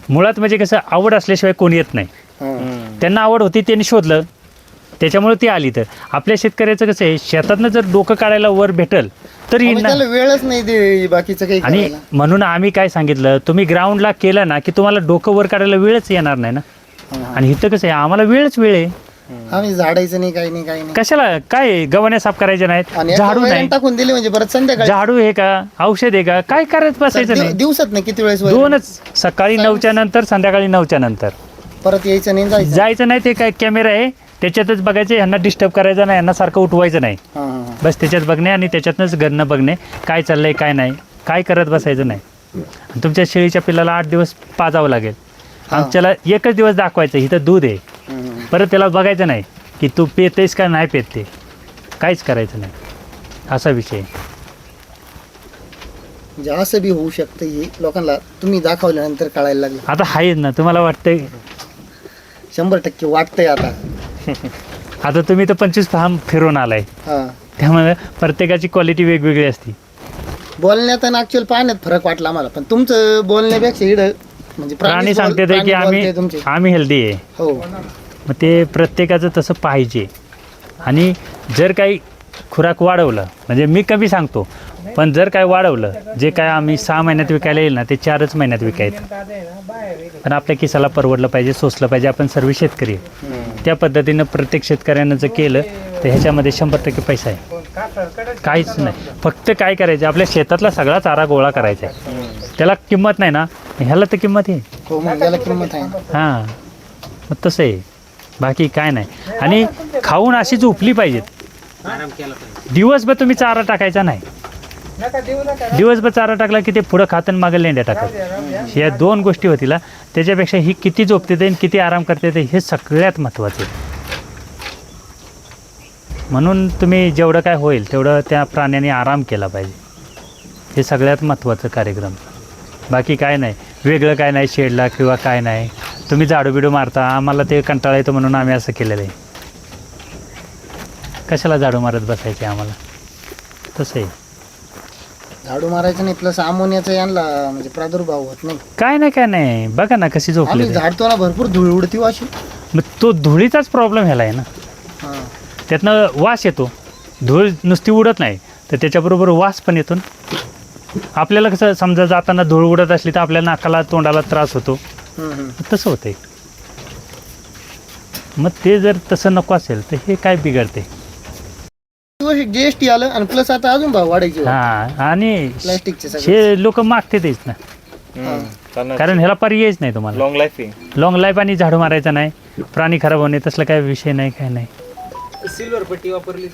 मुळात म्हणजे कसं आवड असल्याशिवाय कोणी येत नाही. त्यांना आवड होती, त्यांनी शोधलं, त्याच्यामुळे ती आली. तर आपल्या शेतकऱ्याचं कसं आहे, शेतातनं जर डोकं काढायला वर भेटल तर येईल ना. त्याला वेळच नाही दे बाकीचं काही आणि करायला. म्हणून आम्ही काय सांगितलं, तुम्ही ग्राउंडला केलं ना की तुम्हाला डोकं वर काढायला वेळच येणार नाही ना. आणि इथं कसं आहे, आम्हाला वेळच वेळ आहे. आम्ही झाडायचं नाही, काही नाही, काही नाही. कशाला काय गव्हाण्या साफ करायच्या नाहीत, आणि झाडू नाही, टाकून दिले म्हणजे परत संध्याकाळी झाडू आहे का, औषध आहे का, काय करत बसायचं नाही. दिवसात नाही किती वेळेस दोनच, सकाळी 9च्या नंतर, संध्याकाळी 9च्या नंतर. परत यायचं नाही, जायचं. जायचं नाही. ते काय कॅमेरा आहे त्याच्यातच बघायचं, यांना डिस्टर्ब करायचं नाही, यांना सारखं उठवायचं नाही. बस त्याच्यात बघणे आणि त्याच्यातनंच घडणं बघणे, काय चाललंय काय नाही, काय करत बसायचं नाही. आणि तुमच्या शेळीच्या पिल्लाला 8 दिवस पाजावं लागेल. आमच्याला एकच दिवस दाखवायचं, इथं दूध आहे, परत त्याला बघायचं नाही की तू पेतेस का नाही पेत, ते काहीच करायचं नाही. असा विषय. म्हणजे असं बी होऊ शकतं, हे लोकांना तुम्ही दाखवल्यानंतर कळायला लागलं. आता आहेच ना, तुम्हाला वाटतंय 100% वाटतंय आता. आता तुम्ही तर 25 फार्म फिरून आलाय, त्यामुळे प्रत्येकाची क्वालिटी वेगवेगळी असते. बोलण्यात आणि ऍक्च्युअल पाहण्यात फरक वाटला आम्हाला, पण तुमचं बोलण्यापेक्षा इकडं म्हणजे प्राणी सांगते ते की आम्ही हेल्दी आहे. हो, मग ते प्रत्येकाचं तसं पाहिजे. आणि जर काही खुराक वाढवलं, म्हणजे मी कमी सांगतो, पण जर काय वाढवलं, जे काय आम्ही 6 महिन्यात विकायला येईल ना ते 4च महिन्यात विकायचं. पण आपल्या किसाला परवडलं पाहिजे, सोसलं पाहिजे. आपण सर्व शेतकरी आहे. त्या पद्धतीनं प्रत्येक शेतकऱ्यानं जर केलं तर ह्याच्यामध्ये 100% पैसा आहे. काहीच नाही. फक्त काय करायचं, आपल्या शेतातला सगळा चारा गोळा करायचा आहे. त्याला किंमत नाही ना, ह्याला तर किंमत आहे. हो, मग त्याला किंमत आहे. हां, मग तसं आहे, बाकी काय नाही. आणि खाऊन अशी झोपली पाहिजेत. दिवसभर तुम्ही चारा टाकायचा नाही. दिवसभर चारा टाकला की ते पुढं खातं आणि मागं लेंड्या टाकत. या 2 गोष्टी होतील. त्याच्यापेक्षा ही किती झोपते ते किती आराम करते ते हे सगळ्यात महत्त्वाचं आहे. म्हणून तुम्ही जेवढं काय होईल तेवढं त्या प्राण्याने आराम केला पाहिजे. हे सगळ्यात महत्त्वाचं कार्यक्रम. बाकी काय नाही, वेगळं काय नाही शेडला किंवा काय नाही. तुम्ही झाडू बिडू मारता, आम्हाला ते कंटाळा येतो म्हणून आम्ही असं केलेलं आहे. कशाला झाडू मारत बसायचे आम्हाला, तसं आहे. झाडू मारायचं नाही, प्लस अमोनियाचा यांना म्हणजे प्रादुर्भाव होत नाही. काय नाही, बघा ना कशी झोपली. आम्ही झाडतो ना, भरपूर धूळ उडती अशी. मग तो धुळीचाच प्रॉब्लेम ह्याला आहे ना. त्यातनं वास येतो. धूळ नुसती उडत नाही तर त्याच्याबरोबर वास पण येतो. आपल्याला कसं समजा जाताना धूळ उडत असली तर आपल्या नाकाला तोंडाला त्रास होतो, तसं होतंय. मग ते जर तसं नको असेल तर हे काय बिघडते. जीएसटी आलं आणि प्लस आता अजून भाव वाढायचे. आणि प्लास्टिकचे हे लोक मागते तेच ना, कारण ह्याला पर्यायच नाही तुम्हाला. लॉंग लाईफ आणि झाडू मारायचा नाही, प्राणी खराब होणे तसला काय विषय नाही, काय नाही. सिल्वर पट्टी वापरली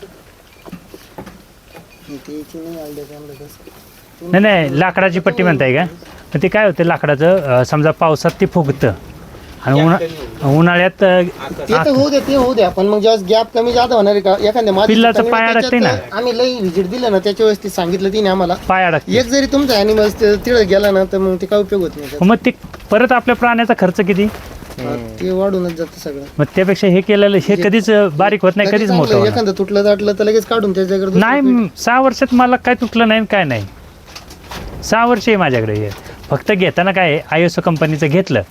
नाही, लाकडाची पट्टी म्हणताय का. पण ते काय होतं, लाकडाचं समजा पावसात ते फुगतं आणि उन्हाळ्यात ते होऊ द्या. पण मग जेव्हा गॅप कमी जादा होणार आहे का एखाद्या पिल्लाचा पाय अडकते ना. आम्ही लई व्हिजिट दिलं ना, त्याच्या वेळेस ते सांगितलं तिने आम्हाला, पाय अडकते. एक जरी तुमचा ॲनिमल्स तिकडे गेला ना तर मग ते काय उपयोग होत नाही. मग ते परत आपल्या प्राण्याचा खर्च किती, ते वाढूनच जातं सगळं. मग त्यापेक्षा हे केलेलं हे कधीच बारीक होत नाही, कधीच मोठं होत एखादं तुटलं ताटलं तर लगेच काढून त्याच्या नाही. 6 वर्षात मला काय तुटलं नाही, काय नाही. 6 वर्ष आहे माझ्याकडे हे. फक्त घेताना काय ISO कंपनीचं घेतलं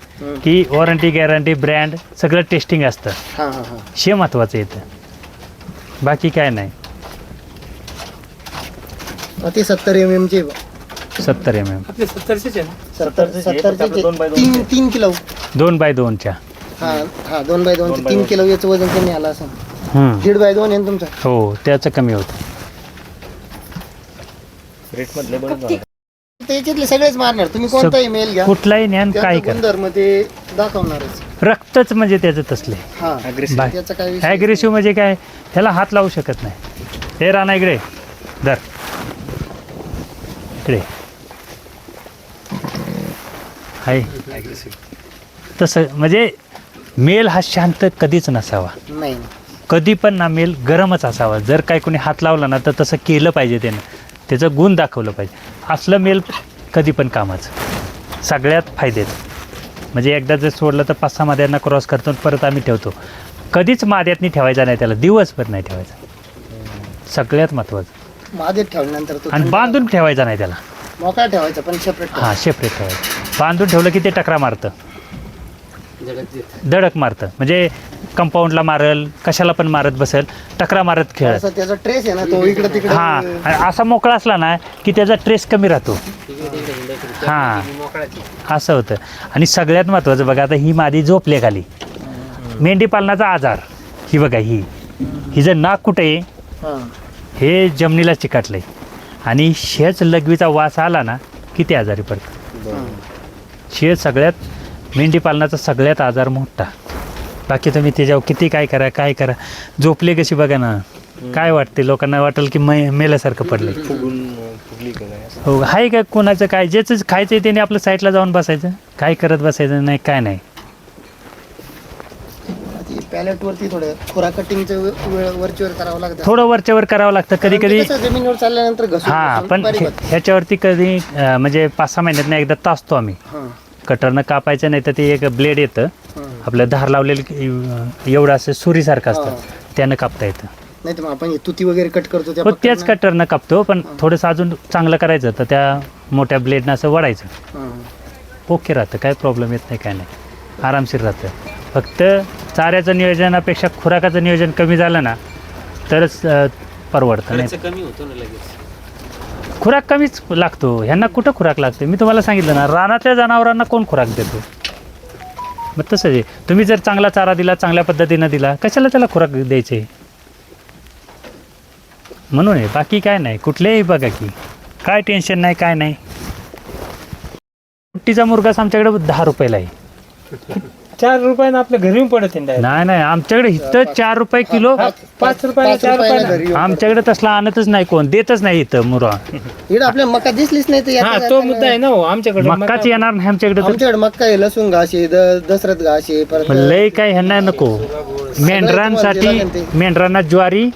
की वॉरंटी गॅरंटी ब्रँड सगळं टेस्टिंग असतं. हे महत्वाचं येतं, बाकी काय नाही. ते 70 mm चे 70 mm आपले 70चे आहे ना. 70 3 किलो 2x2च्या. हा 2x2 3 किलो याचं वजन कमी आलं असं. 1.5x2 आहे तुमचा. हो, त्याचं कमी होतं. त्याच्यातले सगळेच मारणार तुम्ही, कोणताही मेल घ्या, कुठलाही ज्ञान काय कर, गुणधर्म ते दाखवणारच. रक्तच म्हणजे त्याचं तसले. त्याचा काय विषय ॲग्रेसिव्ह म्हणजे काय, ह्याला हात लावू शकत नाही. हे राणा इकडे धर, इकडे आहे. तसं म्हणजे मेल हा शांत कधीच नसावा, नाही. कधी पण ना मेल गरमच असावा. जर काय कोणी हात लावला ना तर तसं केलं पाहिजे, त्यानं त्याचं गुण दाखवलं पाहिजे. असलं मेल कधी पण कामाचं, सगळ्यात फायद्यात. म्हणजे एकदा जर सोडलं तर 5-6 माद्यांना क्रॉस करतो, परत आम्ही ठेवतो. कधीच माद्यातनी ठेवायचा नाही त्याला, दिवसभर नाही ठेवायचा. सगळ्यात महत्त्वाचं मादेत ठेवल्यानंतर आणि बांधून ठेवायचा नाही त्याला. मोकळा ठेवायचा पण सेपरेट. सेपरेट ठेवायचं. बांधून ठेवलं की ते टकरा मारतं. धडक मारतं म्हणजे कंपाऊंडला मारल, कशाला पण मारत बसेल, टकरा मारत खेळ. असं त्याचा ट्रेस आहे ना तो इकडे तिकडे. हां, आणि असा मोकळा असला ना की त्याचा ट्रेस कमी राहतो. हां, असं होतं. आणि सगळ्यात महत्त्वाचं बघा, आता ही मादी झोपले खाली, मेंढी पालनाचा आजार ही बघा, हिचं नाक कुठे आहे, हां. हे जमिनीला चिकटलं आहे. आणि शेच लघवीचा वास आला ना की ते आजारी पडतं. शेत सगळ्यात मेंढी पालनाचा सगळ्यात आजार मोठा. बाकी तुम्ही त्याच्यावर किती काय करा, झोपले कशी बघा ना, काय वाटते लोकांना, वाटेल की मेल्यासारखं पडलं. हो, आहे का कोणाचं काय, ज्याचं खायचं आहे त्याने आपलं साईडला जाऊन बसायचं, काय करत बसायचं नाही, काय नाही. पॅलेट वरती थोडं खुरा कटिंगचं वरचीवर करावं लागतं. थोडं वरच्यावर करावं लागतं कधी कधी. जमिनीवर चालल्यानंतर घसून हां, पण बारीक होतं. ह्याच्यावरती कधी म्हणजे 5-6 महिन्यात एकदा तासतो आम्ही. हां, कटरनं कापायचं, नाही तर ते एक ब्लेड येतं हां. आपलं धार लावलेलं एवढं असं सुरीसारखं असतं, त्यानं कापता येतं. नाही तर मग आपण हे तुती वगैरे कट करतो त्या पण त्याच पकडनं. कटरनं कापतो, पण थोडंसं अजून चांगलं करायचं तर त्या मोठ्या ब्लेडनं असं वडायचं. हां. ओके राहतं, काय प्रॉब्लेम येत नाही, काय नाही, आरामशीर राहतं. फक्त चाऱ्याचं नियोजनापेक्षा खुराकाचं नियोजन कमी झालं ना तरच परवडतं. नाही कमी होतो ना लगेच. खुराक कमीच लागतो ह्यांना, कुठं खुराक लागते. मी तुम्हाला सांगितलं ना, रानातल्या जनावरांना कोण खुराक देतो. मग तसं आहे, तुम्ही जर चांगला चारा दिला, चांगल्या पद्धतीनं दिला, कशाला त्याला खुराक द्यायचे. म्हणून आहे, बाकी काय नाही. कुठलेही बघा की काय टेन्शन नाही, काय नाही. सुट्टीचा मुरगास आमच्याकडे 10 रुपयाला आहे. 4 रुपयानं आपल्या घरी येऊन पडत नाही, आमच्याकडे इथं 4 रुपये किलो. 5 रुपयाला 4 रुपयाला घरी रुपयाला. येऊन आमच्याकडे तसला आणतच नाही, कोण देतच नाही इथं मुरा. इकडं आपल्या मका दिसलीच नाही तर हा, याचा तो काय मुद्दा आहे ना हो, आमच्याकडे मक्काच येणार नाही आमच्याकडे तर. आमच्याकडे मक्का आहे, लसूण घास आहे, दसरथ घास आहे, परत पण लय काय ह्यांना नको. मेंढरांसाठी मेंढरांना ज्वारी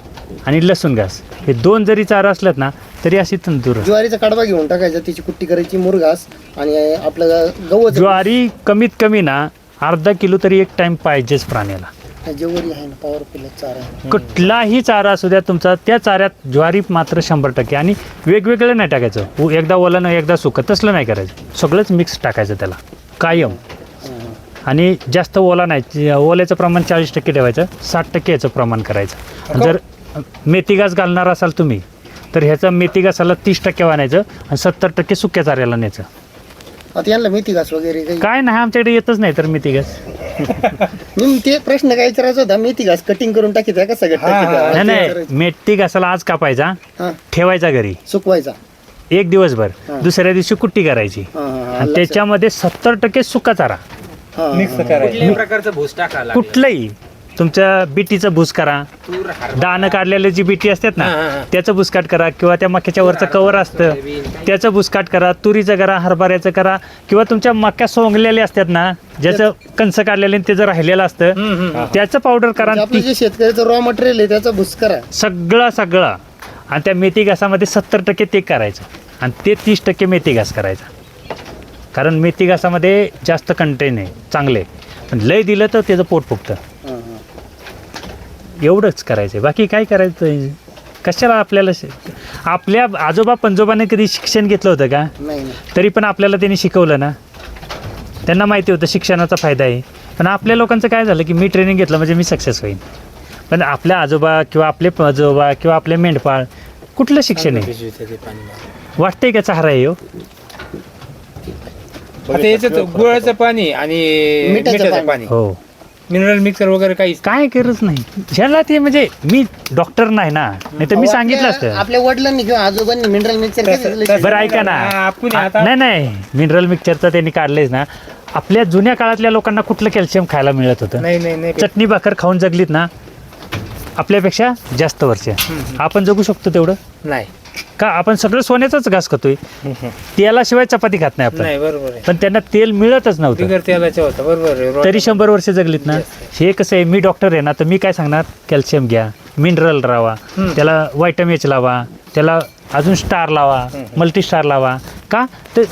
आणि लसूण घास हे 2 जरी चारा असल्यात ना तरी अशी तंतुर. ज्वारीचा कडबा घेऊन टाकायचा, त्याची कुट्टी करायची, मुरघास आणि आपलं गहू ज्वारी कमीत कमी ना अर्धा किलो तरी एक टाइम पाहिजेच प्राण्याला. जेवरी आहे ना, पॉवरफुल चारा आहे. कुठलाही चारा असू द्या तुमचा, त्या चाऱ्यात ज्वारी मात्र 100%. आणि वेगवेगळं नाही टाकायचं, एकदा ओलं एकदा सुकं तसलं नाही करायचं, सगळंच मिक्स टाकायचं त्याला कायम. आणि जास्त ओला नाही, ओल्याचं प्रमाण 40% ठेवायचं, 60% याचं प्रमाण करायचं. आणि जर मेथी घास घालणार असाल तुम्ही तर ह्याचं मेथी घासाला 30% आणायचं आणि 70% सुक्या चाऱ्याला न्यायचं. आता यांना मेथी घास वगैरे काही काय नाही, आमच्याकडे येतच नाही तर मेथी घास. मी ते प्रश्न काय विचारायचा होता, मेथी घास कटिंग करून टाकीचा का सगळं? नाही, मेथी घासाला आज कापायचा, हा, ठेवायचा घरी सुकवायचा. एक दिवसभर, हा. दुसऱ्या दिवशी कुट्टी करायची आणि त्याच्यामध्ये 70% सुका चारा, मिक्स करायचं. कुठल्याही प्रकारचं भूस टाका, कुठलंही तुमच्या बीटीचं भूस करा, तूर, हरभरा, दाणं काढलेले जी बीटी असतात ना हा. त्याचं भुसकाट करा, किंवा त्या मक्याच्या वरचं कवर असतं त्याचं भुसकाट करा, तुरीचं करा, हरभऱ्याचं करा, किंवा तुमच्या मक्या सोंगलेले असतात ना ज्याचं कंस काढलेलं आणि त्याचं राहिलेलं असतं त्याचं पावडर करा. म्हणजे आपलं जे शेतकऱ्याचं रॉ मटेरियल आहे त्याचा भुस करा सगळं आणि त्या मेथी घासामध्ये 70% ते करायचं आणि ते 30% मेथी घास करायचा. कारण मेथी घासामध्ये जास्त कंटेन आहे, चांगले. पण लय दिलं तर त्याचं पोट फुगतं. एवढंच करायचं, बाकी काय करायचं. कशाला आपल्याला आपल्या आजोबा पंजोबाने कधी शिक्षण घेतलं होतं का? नाही. तरी पण आपल्याला त्यांनी शिकवलं ना, त्यांना माहिती होतं शिक्षणाचा फायदा आहे. पण आपल्या लोकांचं काय झालं की मी ट्रेनिंग घेतलं म्हणजे मी सक्सेस होईन. पण आपल्या आजोबा किंवा आपले आजोबा किंवा आपले मेंढपाळ कुठलं शिक्षण आहे? वाटतंय का चारा आहे हो? आता याच्यात गुळाचं पाणी आणि मिठाचं पाणी, हो, मिनरल मिक्सर वगैरे काहीच काय गरज नाही ह्याला. ते म्हणजे मी डॉक्टर नाही ना, नाही तर मी सांगितलं असतं. आपल्या वडिलांनी किंवा आजोबांनी मिनरल मिक्सर बरं ऐका ना, आपण आता नाही मिनरल मिक्सरचं त्यांनी काढलेच ना. आपल्या जुन्या काळातल्या लोकांना कुठलं कॅल्शियम खायला मिळत होतं? नाही चटणी भाकर खाऊन जगलीत ना आपल्यापेक्षा जास्त वर्ष. आपण जगू शकतो तेवढं नाही. का? आपण सगळं सोन्याचाच घास खातोय, तेलाशिवाय चपाती खात नाही आपण. नाही, बरोबर आहे. पण त्यांना तेल मिळतच नव्हतं, बिगर तेलाचं होतं, बरोबर आहे. तरी 100 वर्ष जगलीत ना. हे कसं आहे, मी डॉक्टर आहे ना, तर मी काय सांगणार, कॅल्शियम घ्या, मिनरल लावा, त्याला व्हायटॅमिन लावा, त्याला अजून स्टार लावा, मल्टी स्टार लावा. का तर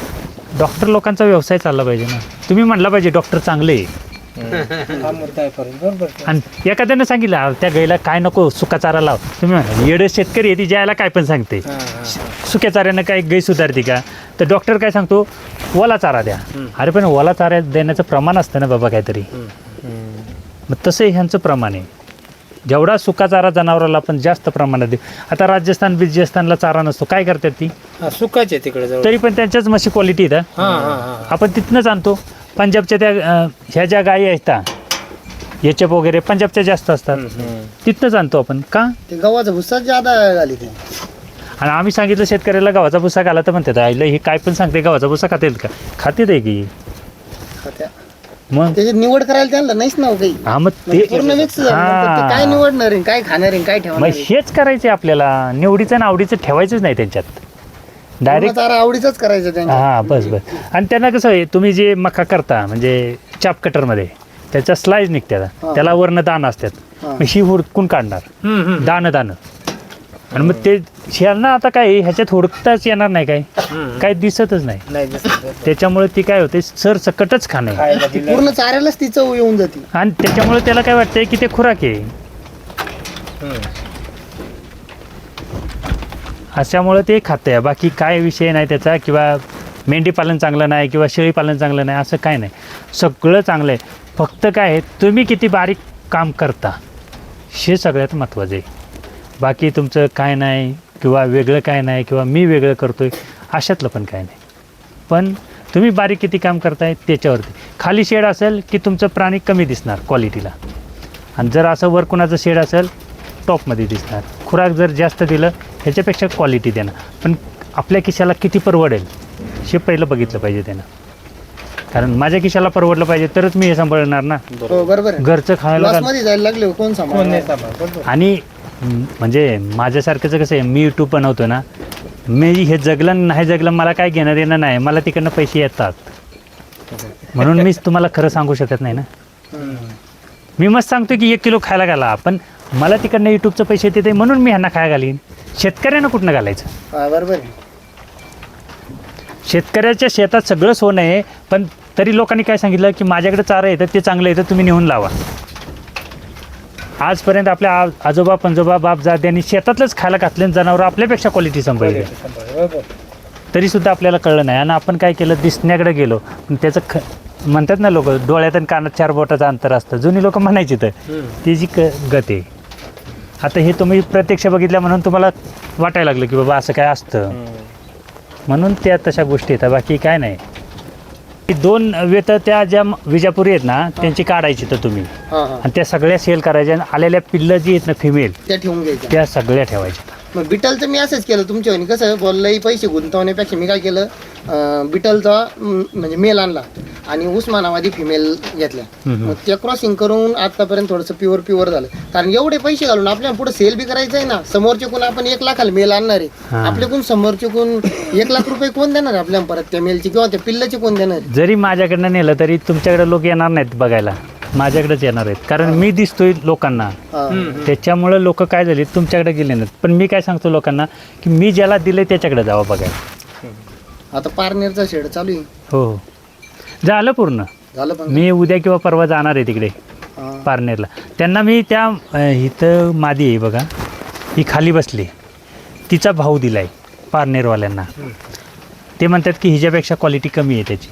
डॉक्टर लोकांचा व्यवसाय चालला पाहिजे ना. तुम्ही म्हणला पाहिजे डॉक्टर चांगले आहे. हा मुद्दा आहे, बरोबर. आणि एखाद्यानं सांगितलं "अरे, त्या गाईला काय नको, सुका चारा लाव." तुम्ही म्हणा येडे शेतकरी आहे ती ज्याला काय पण सांगते, सुक्या चाऱ्यानं काय गाय सुधारते का? तर डॉक्टर काय सांगतो, ओला चारा द्या. अरे पण ओला चारा देण्याचं प्रमाण असतं ना बाबा काहीतरी. मग तसं ह्यांचं प्रमाण आहे. जेवढा सुका चारा जनावराला आपण जास्त प्रमाणात देऊ. आता राजस्थानला चारा नसतो, काय करतात ती, सुकाचे तिकडे जवळ. तरी पण त्यांच्याच म्हशी क्वालिटी आहेत. आपण तिथनंच आणतो. पंजाबच्या त्या ह्या ज्या गायी आहेत याच्या वगैरे पंजाबच्या जास्त असतात, तिथनंच आणतो आपण. का? ते गव्हाचा भुस्सा ज्यादा घाली ते. आणि आम्ही सांगितलं शेतकऱ्याला गव्हाचा भुस्सा घाला तर म्हणतात आईला हे काय पण सांगते गव्हाचा भुस्सा खातेल का? खातेत आहे की खात्या. मग. त्याची निवड करायला त्यांना नाहीच ना हो काही. हा मग ते म्हणजे पूर्ण मिक्स झालं. हा. ते काय निवडणार आहे, काय खाणार आहे, काय मग ठेवणार आहे? हेच करायचे आपल्याला. निवडीचं आणि आवडीचं ठेवायचंच नाही त्यांच्यात. पूर्ण डायरेक्ट चारा आवडीचाच करायचं त्यांच्या. हा बस. आणि त्यांना कसं आहे, तुम्ही जे मका करता म्हणजे चाप कटरमध्ये त्याच्या स्लाइस निघतात, त्याला वरनं दाणं असतात. मग ही हुडकून काढणार दाणं. आणि मग ते शेरणं आता काय ह्याच्यात हुडकताच येणार नाही, काय दिसतच नाही. त्याच्यामुळे ती काय होते सरसकटच खाणं आहे. ती पूर्ण चाऱ्यालाच ती चव येऊन जाते. आणि त्याच्यामुळे त्याला काय वाटतंय की ते खुराक आहे. अशामुळे ते खातं. बाकी काय विषय नाही त्याचा, किंवा मेंढी पालन चांगलं नाही किंवा शेळी पालन चांगलं नाही असं काय नाही. सगळं चांगलं आहे. फक्त काय आहे, तुम्ही किती बारीक काम करता हे सगळ्यात महत्त्वाचं आहे. बाकी तुमचं काय नाही किंवा वेगळं काय नाही किंवा मी वेगळं करतोय अशातलं पण काय नाही. पण तुम्ही बारीक किती काम करताय त्याच्यावरती. खाली शेड असेल की तुमचं प्राणी कमी दिसणार क्वालिटीला, आणि जर असं वर कुणाचं शेड असेल टॉपमध्ये दिसणार. खुराक जर जास्त दिलं ह्याच्यापेक्षा क्वालिटी देणार. पण आपल्या खिशाला किती परवडेल हे पहिलं बघितलं पाहिजे त्यानं. कारण माझ्या खिशाला परवडलं पाहिजे तरच मी हे सांभाळणार ना. हो बरोबर आहे. घरचं खायला लॉस मध्ये जायला लागले कोण सांभाळणार? आणि म्हणजे माझ्यासारखंच कसं आहे, मी यूट्यूब बनवतो ना, मी हे जगलं नाही जगलं मला काय घेणं देणं नाही, मला तिकडनं पैसे येतात म्हणून मीच तुम्हाला खरं सांगू शकत नाही ना. मी मस्त सांगतो की 1 किलो खायला घाला, पण मला तिकडनं यूट्यूबचं पैसे येते म्हणून मी ह्यांना खायला घालीन. शेतकऱ्यांना कुठनं घालायचं? बरोबर आहे. शेतकऱ्याच्या शेतात सगळं सोनं आहे, पण तरी लोकांनी काय सांगितलं की माझ्याकडे चारा येतं ते चांगलं येतं तुम्ही नेऊन लावा. आजपर्यंत आपल्या आजोबा पंजोबा बाप जात्यांनी शेतातलंच खायला घातले, जनावरं आपल्यापेक्षा क्वालिटी सांभाळली, तरीसुद्धा आपल्याला कळलं नाही. आणि आपण काय केलं, दिसण्याकडे गेलो. पण त्याचं म्हणतात ना लोक, डोळ्यात आणि कानात 4 बोटाचं अंतर असतं. जुनी लोक म्हणायची तर ती जी गत आहे. आता हे तुम्ही प्रत्यक्ष बघितल्या म्हणून तुम्हाला वाटायला लागलं की बाबा असं काय असतं, म्हणून त्या तशा गोष्टी येतात. बाकी काय नाही. 2 वेत त्या ज्या विजापुरी आहेत ना त्यांची काढायची तर तुम्ही, आणि त्या सगळ्या सेल करायच्या. आणि आलेल्या पिल्लं जी आहेत ना फिमेल त्या ठेवून घ्यायच्या, त्या सगळ्या ठेवायच्या. मग बिटलचं मी असंच केलं तुमच्यावानी. कसं बोललंही पैसे गुंतवण्यापेक्षा मी काय केलं, बिटलचा म्हणजे मेल आणला आणि उस्मानाबादी फिमेल घेतल्या. मग त्या क्रॉसिंग करून आतापर्यंत थोडंसं प्युअर झालं. कारण एवढे पैसे घालून आपल्याला पुढे सेल बी करायचं आहे ना. समोरचे कोण आपण 1 लाखाला मेल आणणार आहे, आपले कोण समोरचे कोण 1 लाख रुपये कोण देणार आहे आपल्याला परत त्या मेलची किंवा त्या पिल्लाची कोण देणार आहे? जरी माझ्याकडनं नेलं तरी तुमच्याकडे लोक येणार नाहीत बघायला, माझ्याकडेच येणार आहेत. कारण मी दिसतोय लोकांना, त्याच्यामुळं लोक काय झाले तुमच्याकडे गेले नाहीत. पण मी काय सांगतो लोकांना की मी ज्याला दिले त्याच्याकडे जावं बघायला. आता पारनेरचा शेड चालू आहे. हो झालं पूर्ण झालं. पण मी उद्या किंवा परवा जाणार आहे तिकडे पारनेरला. त्यांना मी त्या इथं मादी आहे बघा, ही खाली बसली, तिचा भाव दिला आहे पारनेरवाल्यांना. ते म्हणतात की हिच्यापेक्षा क्वालिटी कमी आहे त्याची.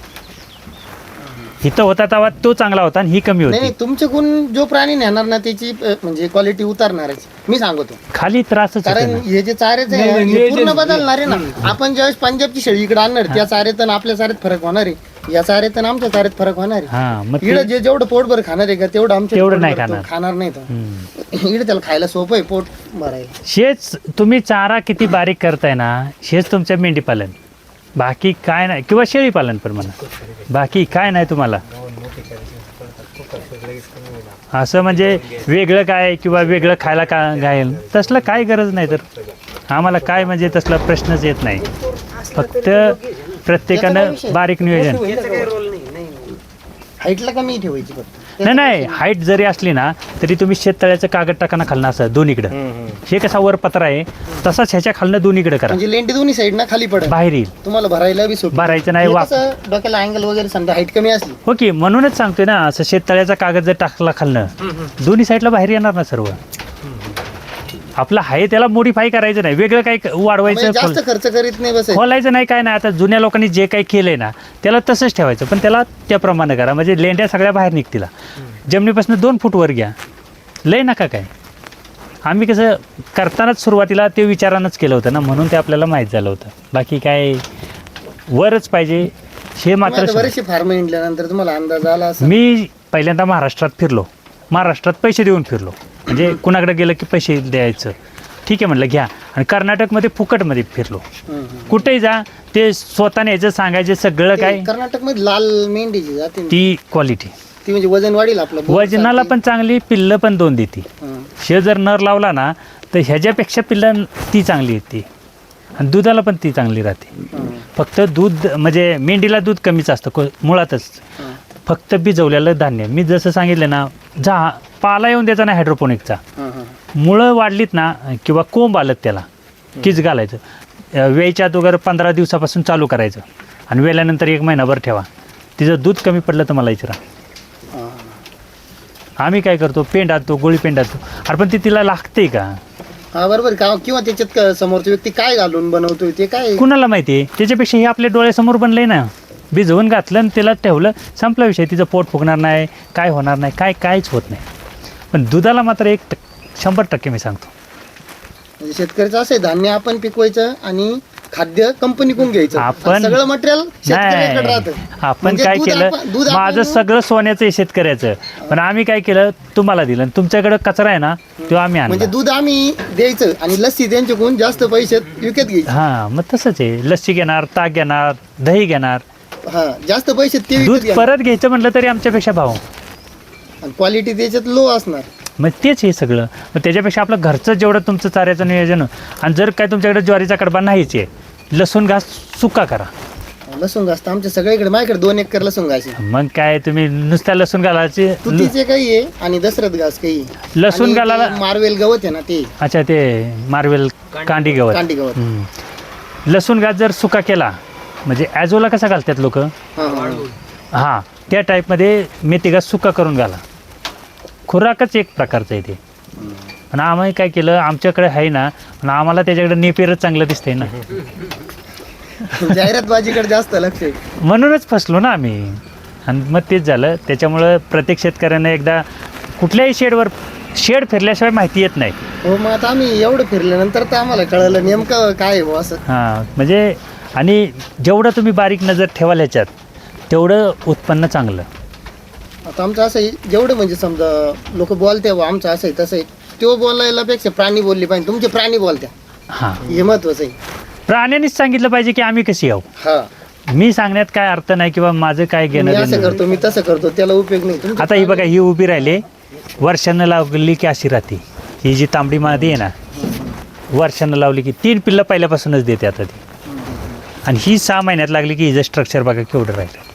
इथं होता तेव्हा तो चांगला होता आणि ही कमी होती. नाही, तुमच्याकडून जो प्राणी नेणार ना त्याची म्हणजे क्वालिटी उतारणारच मी सांगतो. खाली त्रासच होतो कारण ना. हे जे चारेच आहे हे पूर्ण बदलणार आहे ना. आपण ज्यावेळेस पंजाबची शेळी इकडे आणणार त्या चारेत आणि आपल्या चारेत फरक होणार आहे, या चारेत आणि आमच्या चारेत फरक होणार आहे. हा मग इकडे जे जेवढं पोटभर खाणार आहे का तेवढं आमच्या तेवढं नाही खाणार नाही. इकडे त्याला खायला सोपं आहे पोट भरायला. शेच तुम्ही चारा किती बारीक करताय ना, शेच तुमचं मेंढी पालन, बाकी काय नाही. किंवा शेळी पालन पण म्हणा, बाकी काय नाही तुम्हाला. असं म्हणजे वेगळं काय किंवा वेगळं खायला का घायल तसलं काय गरज नाही. तर आम्हाला काय म्हणजे तसला प्रश्नच येत नाही. फक्त प्रत्येकानं बारीक नियोजन. हाईटला कमी ठेवायची फक्त. नाही हाईट जरी असली ना तरी तुम्ही शेततळ्याचं कागद टाकाना खालनं असं दोन्हीकडं. हे कसा वर पत्रा आहे तसाच ह्याच्या खालनं दोन्हीकडे करा, म्हणजे लेंडी दोन्ही साईड ना खाली पडेल, बाहेर येईल. तुम्हाला भरायला बी सोपं. भरायचं नाही. डोक्याला अँगल वगैरे समजा हाईट कमी असली. हो की म्हणूनच सांगतोय ना, असं शेततळ्याचा कागद जर टाकला खालनं दोन्ही साईडला बाहेर येणार ना सर्व. आपलं आहे त्याला मॉडिफाय करायचं नाही, वेगळं काही वाढवायचं म्हणजे जास्त खर्च करीत नाही बस खोलायचं नाही, काय नाही. आता जुन्या लोकांनी जे काही केलंय ना त्याला तसंच ठेवायचं, पण त्याला त्याप्रमाणे करा, म्हणजे लेंड्या सगळ्या बाहेर निघतील. जमिनीपासून 2 फूट वर घ्या, लय नका काय. आम्ही कसं करतानाच सुरुवातीला ते विचारानंच केलं होतं ना, म्हणून ते आपल्याला माहीत झालं होतं. बाकी काय वरच पाहिजे हे मात्र. बरेचसे फार्म हिंडल्यानंतर तुम्हाला अंदाज आला असं? मी पहिल्यांदा महाराष्ट्रात फिरलो, महाराष्ट्रात पैसे देऊन फिरलो, म्हणजे कुणाकडे गेलं की पैसे द्यायचं, ठीक आहे म्हणलं घ्या. आणि कर्नाटकमध्ये फुकटमध्ये फिरलो, कुठेही जा ते स्वतः न्यायचं, सांगायचं सगळं काय. कर्नाटकमध्ये लाल मेंढीची जाते ती क्वालिटी, ती म्हणजे वजन वाढील आपलं, वजनाला पण चांगली, पिल्लं पण 2 देते. शे जर नर लावला ना तर ह्याच्यापेक्षा पिल्लं ती चांगली येते, आणि दुधाला पण ती चांगली राहते. फक्त दूध म्हणजे मेंढीला दूध कमीच असतं मुळातच, फक्त भिजवलेलं धान्य. मी जसं सांगितलं ना, पाला येऊन द्यायचा ना हायड्रोपोनिकचा, मुळं वाढलीत ना किंवा कोंब आलं त्याला कीच घालायचं. वेळच्या अगोदर 15 दिवसापासून चालू करायचं, आणि वेल्यानंतर 1 महिनाभर ठेवा. तिचं दूध कमी पडलं तर मला विचारा. आम्ही काय करतो, पेंड आणतो, गोळी पेंड आणतो. अरे पण ती तिला लागते का? हा बरोबर का, किंवा त्याच्यात समोरची व्यक्ती काय घालून बनवतोय ते काय कुणाला माहिती आहे. त्याच्यापेक्षा हे आपल्या डोळ्यासमोर बनलंय ना, भिजवून घातलं आणि त्याला ठेवलं, संपला विषय. तिचं पोट फुगणार नाही, काय होणार नाही, काहीच होत नाही. पण दुधाला मात्र 100% मी सांगतो. म्हणजे शेतकऱ्याचं असं आहे, धान्य आपण पिकवायचं आणि खाद्य कंपनीकडून घ्यायचं. आपण सगळं मटेरियल शेतकऱ्याकडे राहतं. आपण म्हणजे काय दूध केलं, दूध माझं सगळं सोन्याचं आहे शेतकऱ्याचं, पण आम्ही काय केलं, तुम्हाला दिलं. तुमच्याकडे कचरा आहे ना, तो आम्ही म्हणजे आणला. दूध आम्ही द्यायचं आणि लस्सी त्यांच्याकडून जास्त पैशात विकत घ्यायची. हां, मग तसंच आहे. लस्सी घेणार, ताक घेणार, दही घेणार, हा जास्त पैशात ते दूध विकत घ्या. परत घ्यायचं म्हटलं तरी आमच्यापेक्षा भाव. आणि क्वालिटी त्याच्यात लो असणार. मग तेच हे सगळं. मग त्याच्यापेक्षा आपलं घरचं जेवढं तुमचं चाऱ्याचं नियोजन, आणि जर काय तुमच्याकडे ज्वारीचा कडबा नाहीच आहे, लसूण घास सुका करा. लसूण घास तर आमच्या सगळीकडे, माझ्याकडे 2 एकर लसूण घास आहे. मग काय तुम्ही नुसत्या लसूण घालायचे. तुतीचे काही आहे आणि दशरथ घास काही आहे. लसूण आणि घालायला, ते मार्वेल गवत आहे ना ते, अच्छा ते मार्वेल कांडी गवत. कांडी गवत. लसूण घास जर सुका केला, म्हणजे ॲझोला कसा घालतात लोक, हां त्या टाईपमध्ये मेथी घास सुका करून घाला. खुराकच एक प्रकारचं आहे ते. पण आम्ही काय केलं, आमच्याकडे आहे ना, पण आम्हाला त्याच्याकडे नेपेरच चांगलं दिसतंय ना, जाहिरात बाजीकडे जास्त लक्ष आहे. म्हणूनच फसलो ना आम्ही. आणि मग तेच झालं. त्याच्यामुळं प्रत्येक शेतकऱ्यानं एकदा कुठल्याही शेड फिरल्याशिवाय माहिती येत नाही. हो, मग आता आम्ही एवढं फिरल्यानंतर तर आम्हाला कळलं नेमकं काय आहे बुवा असं. हां, म्हणजे आणि जेवढं तुम्ही बारीक नजर ठेवाल ह्याच्यात, तेवढं उत्पन्न चांगलं. आता आमचं असं आहे, जेवढं म्हणजे समजा लोक बोलते बुवा आमचं असं आहे तसं आहे, तो बोलायलापेक्षा प्राणी बोलली पाहिजे. तुमचे प्राणी बोलत्या, हां, हे महत्वाचं आहे. प्राण्यांनीच सांगितलं पाहिजे की आम्ही कशी आहो. हा, मी सांगण्यात काय अर्थ नाही किंवा माझं काय मी घेणं असं देणं. करतो, मी तसं करतो, त्याला उपयोग नाही. तुमचे आता ही बघा, ही उभी राहिली, वर्षानं लावली की अशी राहते. ही जी तांबडी मादी आहे ना, वर्षानं लावली की 3 पिल्लं पहिल्यापासूनच देते आता ती. आणि ही 6 महिन्यात लागली की हिचं स्ट्रक्चर बघा केवढं राहिलं.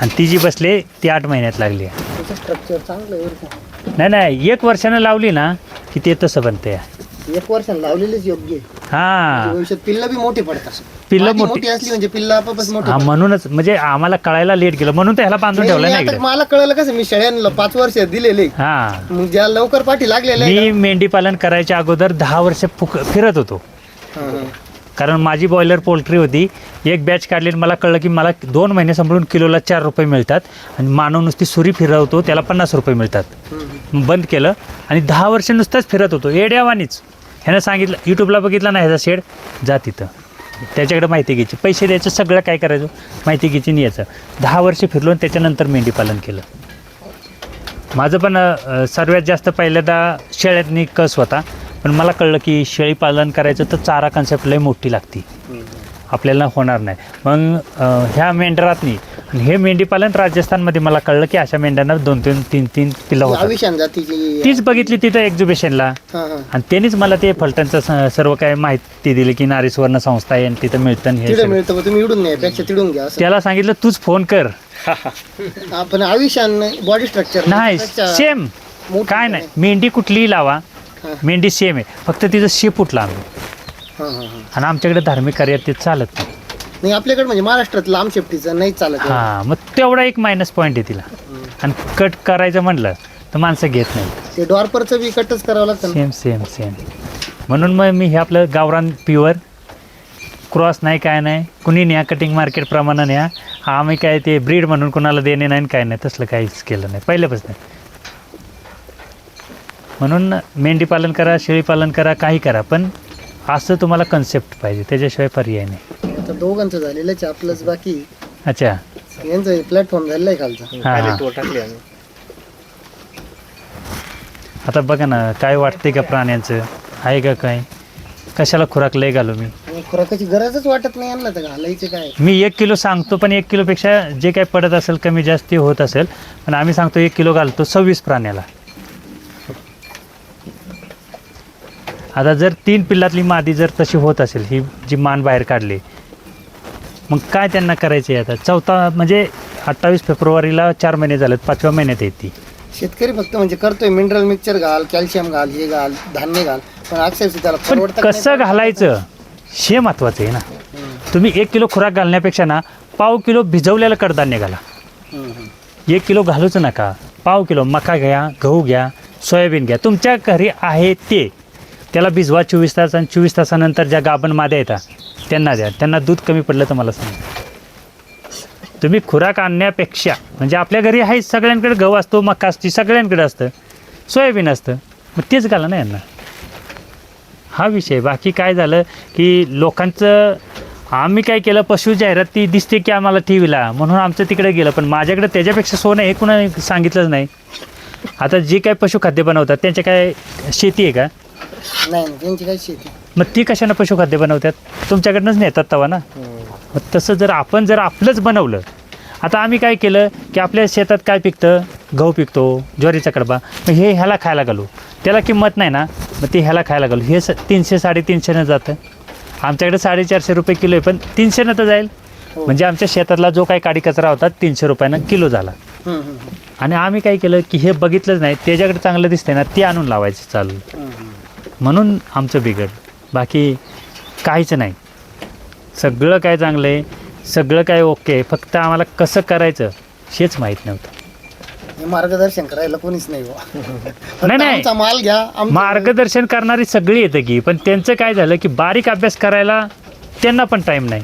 आणि ती जी बसले ती 8 महिन्यात लागली आहे. त्याचं स्ट्रक्चर चांगलं आहे बरं का. नाही 1 वर्षानं लावली ना की ते तसं बनते. 1 वर्षानं लावलेलेच योग्य आहे. हां, भविष्यात पिल्लं बी मोठी पडतात. पिल्लं मादी मोठी मोठी असली म्हणजे पिल्लं आपापच मोठी हा, पडतात. म्हणूनच म्हणजे आम्हाला कळायला लेट गेलं, म्हणून तर ह्याला बांधून ठेवलं नाही, नाही आता इकडे. मला कळलं कसं, मी शेळ्यांना 5 वर्ष दिलेले, हां, मग ज्या लवकर पाठी लागलेल्या आहे मी मेंढी पालन करायच्या अगोदर 10 वर्ष फिरत होतो. का? हा, हा. कारण माझी बॉयलर पोल्ट्री होती. एक बॅच काढली आणि मला कळलं की मला 2 महिने सांभाळून किलोला 4 रुपये मिळतात, आणि मानव नुसती सुरी फिरवतो त्याला 50 रुपये मिळतात. मग बंद केलं आणि 10 वर्ष नुसतंच फिरत होतो येड्यावानीच. ह्यानं सांगितलं, यूट्यूबला बघितलं ना ह्याचा शेड, जा तिथं, त्याच्याकडे माहिती घ्यायची, पैसे द्यायचं, सगळं काय करायचं, माहिती घ्यायची नाही याचं. 10 वर्ष फिरलो आणि त्याच्यानंतर मेंढी पालन केलं. माझं पण सर्वात जास्त पहिल्यांदा शेळ्यांनी कस होता, पण मला कळलं की शेळी पालन करायचं तर चारा कन्सेप्ट लई मोठी लागते, आपल्याला होणार नाही. मग ह्या मेंढरातनी आणि हे मेंढीपालन राजस्थानमध्ये मला कळलं की अशा मेंढ्यांना 2-2, 3-3 पिल्लं होतात. आविशान जातीची. तीच बघितली तिथं एक्झिबिशनला, हा, हा. आणि त्यांनीच मला ते फलटणचं सर्व काय माहिती दिली की नारी सुवर्ण संस्था आहे आणि तिथं मिळतं हे तिकडे सगळं. मिळतं, मग तुम्ही इडून न्यायपेक्षा तिडून घ्या असं. त्याला सांगितलं तूच फोन कर. आपण आविशान बॉडी स्ट्रक्चर नाही सेम काय नाही, मेंढी कुठलीही लावा, हा. मेंढी सेम आहे, फक्त तिचं शेपूट लांब आहे. आणि आमच्याकडे धार्मिक कार्यात ते चालत नाही. नाही, आपल्याकडे म्हणजे महाराष्ट्रात लांब शेपटीचं नाही चालत. हां, मग तेवढा एक मायनस पॉईंट आहे तिला. आणि कट करायचं म्हणलं तर माणसं घेत नाही. ते डॉर्परचं बी कटच करावं लागतं ना. सेम म्हणून मग मी हे आपलं गावरान प्युअर क्रॉस नाही काय नाही, कुणी न्या कटिंग मार्केट प्रमाणे न्या. आम्ही काय ते ब्रीड म्हणून कुणाला देणे नाही काय नाही, तसलं काहीच केलं नाही पहिल्यापासून. म्हणून मेंढी पालन करा, शेळी पालन करा, काही करा, पण असं तुम्हाला कन्सेप्ट पाहिजे, त्याच्याशिवाय पर्याय नाही. आता दोघांचं झालेलंच आहे, आपलंच बाकी. अच्छा. यांचं प्लॅटफॉर्म झालेलं आहे खालचा. हां खाली तो टाकले आम्ही. आता बघा ना, काय वाटते का प्राण्यांचं आहे का काय, कशाला खुराक लय घालू मी. आणि खुराकाची गरजच वाटत नाही यांना, तर घालायचं काय. मी 1 किलो सांगतो, पण 1 किलोपेक्षा जे काही पडत असेल कमी जास्ती होत असेल, पण आम्ही सांगतो 1 किलो घालतो 26 प्राण्याला. आता जर 3 पिल्लातली मादी जर तशी होत असेल, ही जी मान बाहेर काढली, मग काय त्यांना करायचं आहे आता. चौथा म्हणजे 28 फेब्रुवारीला 4 महिने झालेत, 5व्या महिन्यात येते. शेतकरी फक्त म्हणजे करतोय मिनरल मिक्सचर घाल, कॅल्शियम घाल, हे घाल, धान्य घाल, पण अक्षरशः त्याला पण परवडतं का कसं नाही? घालायचं हे महत्त्वाचं आहे ना. तुम्ही 1 किलो खुराक घालण्यापेक्षा ना 1/2 किलो भिजवलेलं कडधान्य घाला. 1 किलो घालूच नका. 1/2 किलो मका घ्या, गहू घ्या, सोयाबीन घ्या, तुमच्या घरी आहे ते. त्याला भिजवा 24 तास, आणि 24 तासानंतर ज्या गाभण माद्या येतात त्यांना द्या. त्यांना दूध कमी पडलं तर मला सांगा. तुम्ही खुराक आणण्यापेक्षा, म्हणजे आपल्या घरी आहे सगळ्यांकडे गहू असतो, मका असते, सगळ्यांकडे असतं, सोयाबीन असतं, मग तेच घाला ना यांना. हा विषय. बाकी काय झालं की लोकांचं, आम्ही काय केलं, पशु जाहिराती दिसते की आम्हाला टी व्हीला, म्हणून आमचं तिकडे गेलं. पण माझ्याकडे त्याच्यापेक्षा सोनं हे कुणा सांगितलंच नाही. आता जे काय पशुखाद्य बनवतात त्यांच्या काय शेती आहे का? नाही, त्यांची काही शेती. मग ती कशानं पशुखाद्य बनवतात? तुमच्याकडनंच नेतात तवा ना. मग तसं जर आपण आपलंच बनवलं. आता आम्ही काय केलं की आपल्या शेतात काय पिकतं, गहू पिकतो, ज्वारीचा कडबा, मग हे ह्याला खायला घालू. त्याला किंमत नाही ना, मग ते ह्याला खायला घालू. हे 300-350 जातं. आमच्याकडे 450 रुपये किलो आहे, पण 300 तर जाईल. म्हणजे आमच्या शेतातला जो काही काडी कचरा होता 300 रुपयानं किलो झाला. आणि आम्ही काय केलं की हे बघितलंच नाही, त्याच्याकडे चांगलं दिसतंय ना, ते आणून लावायचं चालू. म्हणून आमचं बिघड, बाकी काहीच नाही. सगळं काय चांगलं आहे, सगळं काय ओके, फक्त आम्हाला कसं करायचं हेच माहीत नव्हतं. हे मार्गदर्शन करायला कोणीच नाही बुवा. नाही. आमचा माल घ्या, मार्गदर्शन करणारी सगळी येतं की, पण त्यांचं काय झालं की बारीक अभ्यास करायला त्यांना पण टाईम नाही.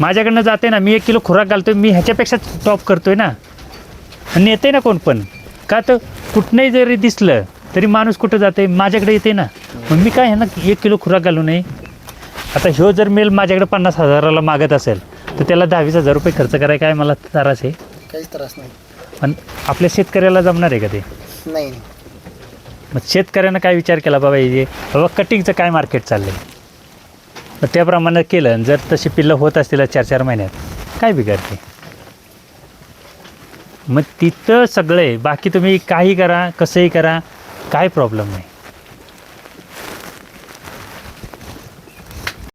माझ्याकडनं जाते ना, मी 1 किलो खुराक घालतोय, मी ह्याच्यापेक्षा टॉप करतोय ना, आणि येते ना कोण पण. का तर कुठनंही जरी दिसलं तरी माणूस कुठं जाते, माझ्याकडे येते ना. मग मी काय ह्यांना 1 किलो खुराक घालू नये. आता ह्यो जर मेल माझ्याकडे 50,000ला मागत असेल, तर त्याला 10,000-20,000 रुपये खर्च करायला काय मला त्रास आहे? काहीच त्रास नाही. पण आपल्या शेतकऱ्याला जमणार आहे का ते? नाही. मग शेतकऱ्यानं काय विचार केला, बाबा कटिंगचं काय मार्केट चाललं आहे, मग त्याप्रमाणे केलं. जर तशी पिल्लं होत असतील 4-4 महिन्यात, काय बिघडते? मग तिथं सगळं आहे. बाकी तुम्ही काही करा, कसंही करा, काय प्रॉब्लेम नाही.